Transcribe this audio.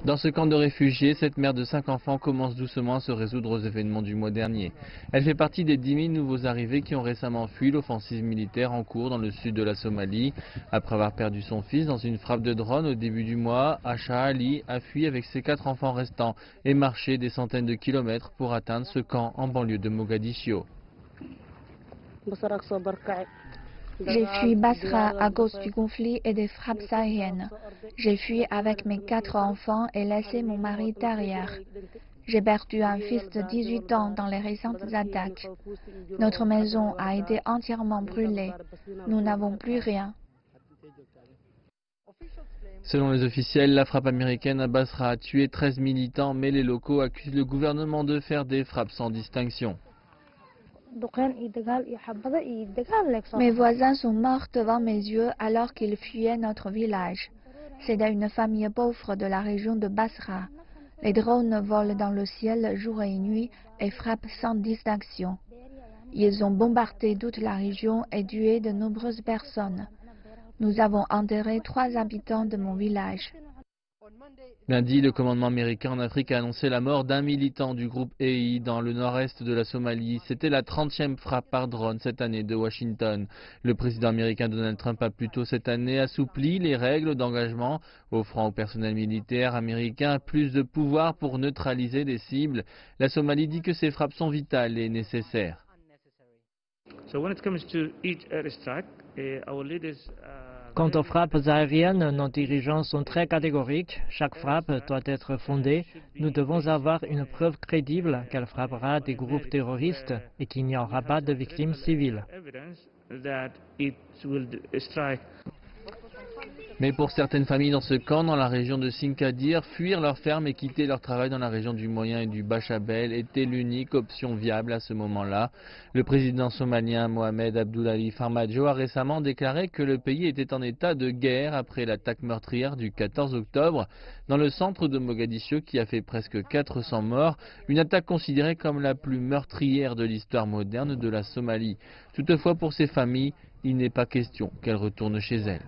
Dans ce camp de réfugiés, cette mère de 5 enfants commence doucement à se résoudre aux événements du mois dernier. Elle fait partie des 10 000 nouveaux arrivés qui ont récemment fui l'offensive militaire en cours dans le sud de la Somalie. Après avoir perdu son fils dans une frappe de drone au début du mois, Asha Ali a fui avec ses 4 enfants restants et marché des centaines de kilomètres pour atteindre ce camp en banlieue de Mogadiscio. J'ai fui Basra à cause du conflit et des frappes aériennes. J'ai fui avec mes 4 enfants et laissé mon mari derrière. J'ai perdu un fils de 18 ans dans les récentes attaques. Notre maison a été entièrement brûlée. Nous n'avons plus rien. Selon les officiels, la frappe américaine à Basra a tué 13 militants, mais les locaux accusent le gouvernement de faire des frappes sans distinction. Mes voisins sont morts devant mes yeux alors qu'ils fuyaient notre village. C'était une famille pauvre de la région de Basra. Les drones volent dans le ciel jour et nuit et frappent sans distinction. Ils ont bombardé toute la région et tué de nombreuses personnes. Nous avons enterré 3 habitants de mon village. Lundi, le commandement américain en Afrique a annoncé la mort d'un militant du groupe EI dans le nord-est de la Somalie. C'était la 30e frappe par drone cette année de Washington. Le président américain Donald Trump a plus tôt cette année assoupli les règles d'engagement, offrant au personnel militaire américain plus de pouvoir pour neutraliser des cibles. La Somalie dit que ces frappes sont vitales et nécessaires. Quant aux frappes aériennes, nos dirigeants sont très catégoriques. Chaque frappe doit être fondée. Nous devons avoir une preuve crédible qu'elle frappera des groupes terroristes et qu'il n'y aura pas de victimes civiles. Mais pour certaines familles dans ce camp, dans la région de Sinkadir, fuir leur ferme et quitter leur travail dans la région du Moyen et du Bachabel était l'unique option viable à ce moment-là. Le président somalien Mohamed Abdullahi Farmajo a récemment déclaré que le pays était en état de guerre après l'attaque meurtrière du 14 octobre dans le centre de Mogadiscio qui a fait presque 400 morts, une attaque considérée comme la plus meurtrière de l'histoire moderne de la Somalie. Toutefois, pour ces familles, il n'est pas question qu'elles retournent chez elles.